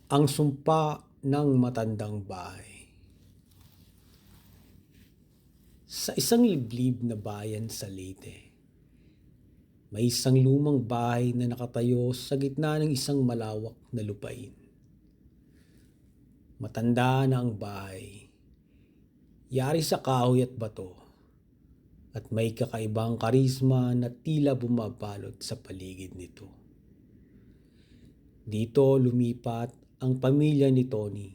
Ang sumpa ng matandang bahay. Sa isang liblib na bayan sa Leyte, may isang lumang bahay na nakatayo sa gitna ng isang malawak na lupain. Matanda na ang bahay, yari sa kahoy at bato, at may kakaibang karisma na tila bumabalot sa paligid nito. Dito lumipat ang pamilya ni Tony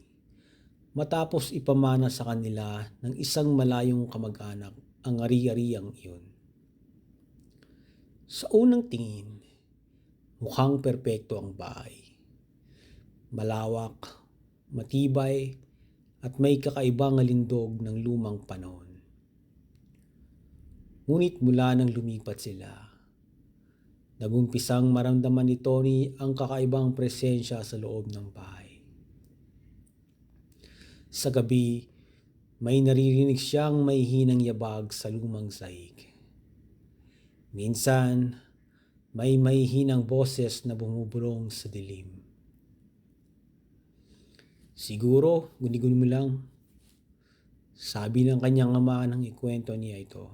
matapos ipamana sa kanila ng isang malayong kamag-anak ang ari-ariang iyon. Sa unang tingin, mukhang perpekto ang bahay. Malawak, matibay, at may kakaibang alindog ng lumang panahon. Ngunit mula nang lumipat sila, nagumpisang maramdaman ni Tony ang kakaibang presensya sa loob ng bahay. Sa gabi, may naririnig siyang may hinang yabag sa lumang sahig. Minsan, may hinang boses na bumubulong sa dilim. Siguro, guni-guni mo lang. Sabi ng kanyang ama nang ikwento niya ito.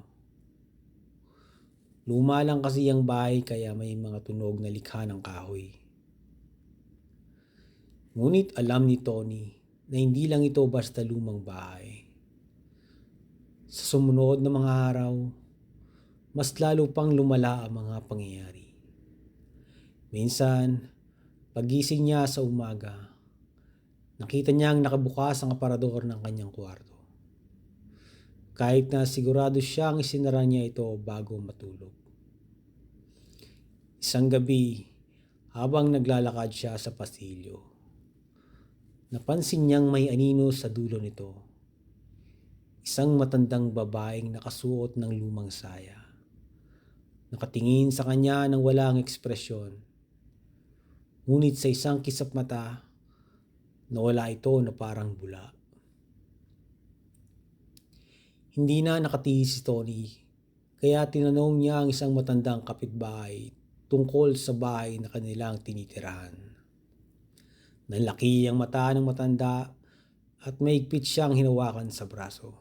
Luma lang kasi ang bahay kaya may mga tunog na likha ng kahoy. Ngunit alam ni Tony na hindi lang ito basta lumang bahay. Sa sumunod na mga araw, mas lalo pang lumala ang mga pangyayari. Minsan, pagising niya sa umaga, nakita niyang nakabukas ang aparador ng kanyang kwarto. Kahit na sigurado siyang isinara niya ito bago matulog. Isang gabi, habang naglalakad siya sa pasilyo, napansin niyang may anino sa dulo nito. Isang matandang babaeng nakasuot ng lumang saya. Nakatingin sa kanya ng walang ekspresyon. Ngunit sa isang kisap mata, nawala ito na parang bula. Hindi na nakatiis si Tony, kaya tinanong niya ang isang matandang kapitbahay tungkol sa bahay na kanilang tinitirahan. Nanlaki ang mata ng matanda at mahigpit siyang hinawakan sa braso.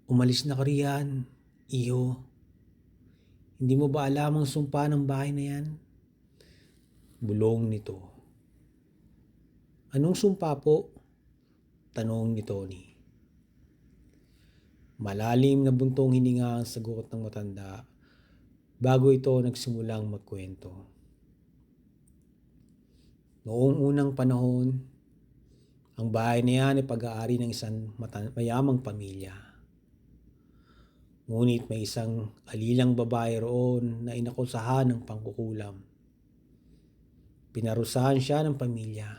Umalis na ka riyan, iho. Hindi mo ba alam ang sumpa ng bahay na yan? Bulong nito. Anong sumpa po? Tanong ni Tony. Malalim na buntong hininga ang sagot ng matanda bago ito nagsimulang magkwento. Noong unang panahon, ang bahay na yan ay pag-aari ng isang mayamang pamilya. Ngunit may isang alilang babae roon na inakusahan ng pangkukulam. Pinarusahan siya ng pamilya.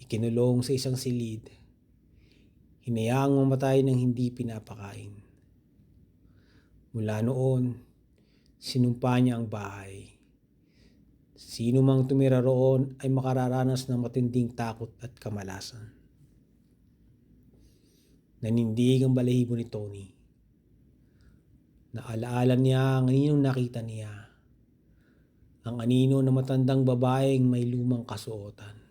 Ikinulong sa isang silid. Hinayaang mamatay ng hindi pinapakain. Mula noon, sinumpa niya ang bahay. Sino mang tumira roon ay makararanas ng matinding takot at kamalasan. Nanindig ang balahibo ni Tony. Naalaala niya ang aninong nakita niya. Ang anino na matandang babaeng may lumang kasuotan.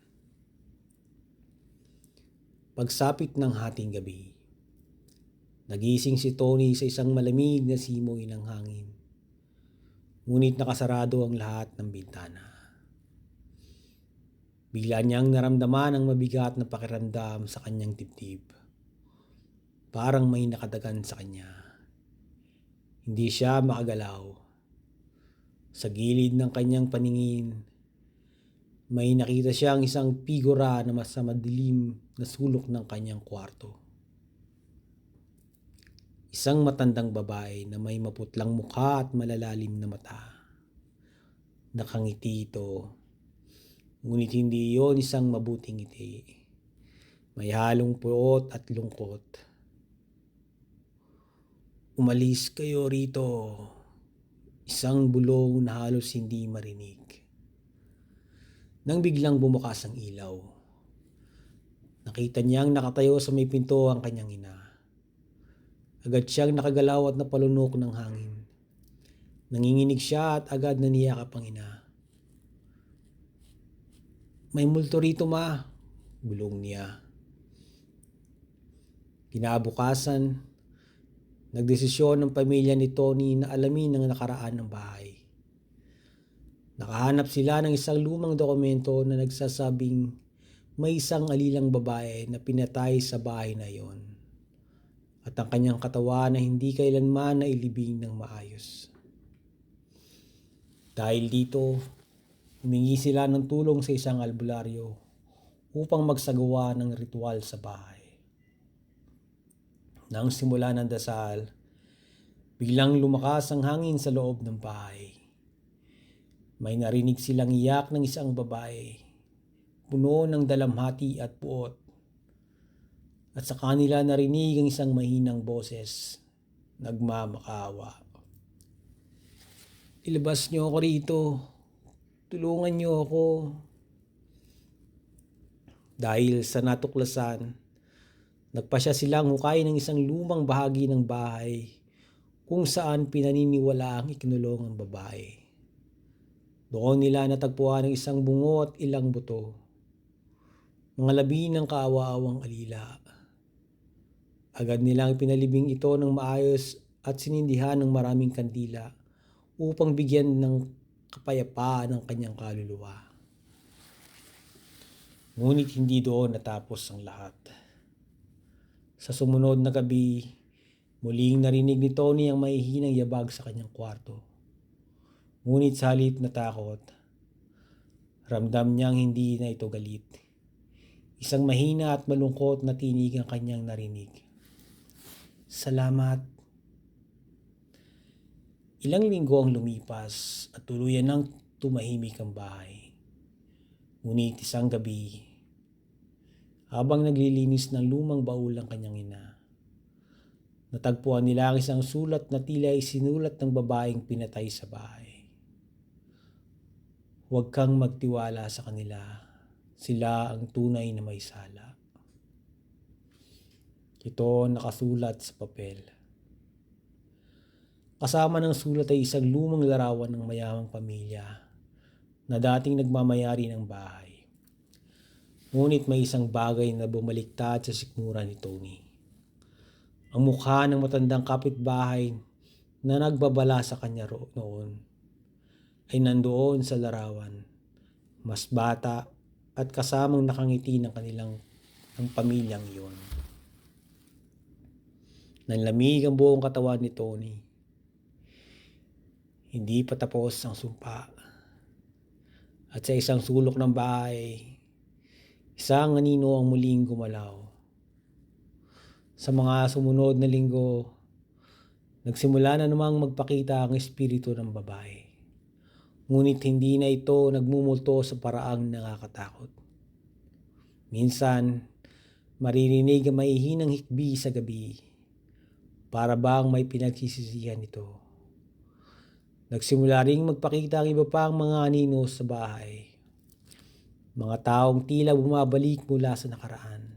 Pagsapit ng hating gabi, nagising si Tony sa isang malamig na simoy ng hangin. Ngunit nakasarado ang lahat ng bintana. Bigla niyang naramdaman ang mabigat na pakiramdam sa kanyang dibdib. Parang may nakadagan sa kanya. Hindi siya makagalaw. Sa gilid ng kanyang paningin, may nakita siyang isang figura na mas madilim na sulok ng kanyang kwarto. Isang matandang babae na may maputlang mukha at malalalim na mata. Nakangiti ito, ngunit hindi iyon isang mabuting ngiti. May halong puot at lungkot. Umalis kayo rito. Isang bulong na halos hindi marinig. Nang biglang bumukas ang ilaw, nakita niyang nakatayo sa may pinto ang kanyang ina. Agad siyang nakagalaw at napalunok ng hangin. Nanginginig siya at agad naniyakap ang ina. May multo rito, ma, bulong niya. Kinabukasan, nagdesisyon ng pamilya ni Tony na alamin ang nakaraan ng bahay. Nakahanap sila ng isang lumang dokumento na nagsasabing may isang alilang babae na pinatay sa bahay na iyon at ang kanyang katawan na hindi kailanman nailibing ng maayos. Dahil dito, humingi sila ng tulong sa isang albularyo upang magsagawa ng ritual sa bahay. Nang simula ng dasal, biglang lumakas ang hangin sa loob ng bahay. May narinig silang iyak ng isang babae, puno ng dalamhati at puot. At sa kanila narinig ang isang mahinang boses, nagmamakaawa. Ilabas niyo ako rito. Tulungan niyo ako. Dahil sa natuklasan, nagpasya silang hukay ng isang lumang bahagi ng bahay kung saan pinaniniwala ang ikinulong ang babae. Doon nila natagpuan ang isang bungo at ilang buto. Mga labi ng kaawa-awang alila. Agad nilang pinalibing ito ng maayos at sinindihan ng maraming kandila upang bigyan ng kapayapaan ang kanyang kaluluwa. Ngunit hindi doon natapos ang lahat. Sa sumunod na gabi, muling narinig ni Tony ang mahihinang yabag sa kanyang kwarto. Ngunit sa halip na takot, ramdam niyang hindi na ito galit. Isang mahina at malungkot na tinig ang kanyang narinig. Salamat. Ilang linggo ang lumipas at tuluyan nang tumahimik ang bahay. Ngunit isang gabi, habang naglilinis ng lumang baul ang kanyang ina, natagpuan nila ang isang sulat na tila isinulat ng babaeng pinatay sa bahay. Huwag kang magtiwala sa kanila. Sila ang tunay na may sala. Ito nakasulat sa papel. Kasama ng sulat ay isang lumang larawan ng mayamang pamilya na dating nagmamayari ng bahay. Ngunit may isang bagay na bumaliktad sa sikmura ni Tony. Ang mukha ng matandang kapitbahay na nagbabala sa kanya noon ay nandoon sa larawan, mas bata at kasamang nakangiti ng ng pamilyang iyon. Nanlamig ang buong katawan ni Tony. Hindi pa tapos ang sumpa. At sa isang sulok ng bahay, isang anino ang muling gumalaw. Sa mga sumunod na linggo, nagsimula na namang magpakita ang espiritu ng babae. Ngunit hindi na ito nagmumulto sa paraang nakakatakot. Minsan, maririnig ang maihinang hikbi sa gabi, para bang may pinagsisisihan ito. Nagsimula ring magpakita ang iba pang mga anino sa bahay. Mga taong tila bumabalik mula sa nakaraan,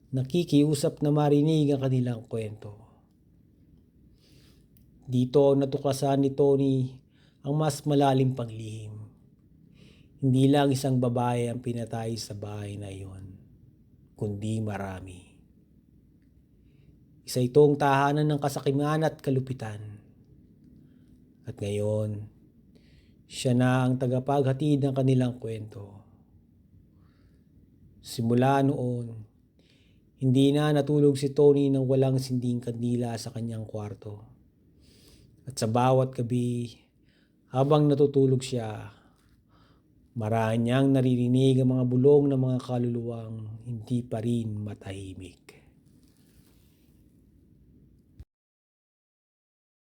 nakikiusap na marinig ang kanilang kwento. Dito natuklasan ni Tony ang mas malalim pang lihim. Hindi lang isang babae ang pinatay sa bahay na iyon, kundi marami. Isa itong tahanan ng kasakiman at kalupitan. At ngayon, siya na ang tagapaghatid ng kanilang kwento. Simula noon, hindi na natulog si Tony nang walang sinding kandila sa kanyang kwarto. At sa bawat gabi, habang natutulog siya, marahang niyang naririnig ang mga bulong ng mga kaluluwang hindi pa rin matahimik.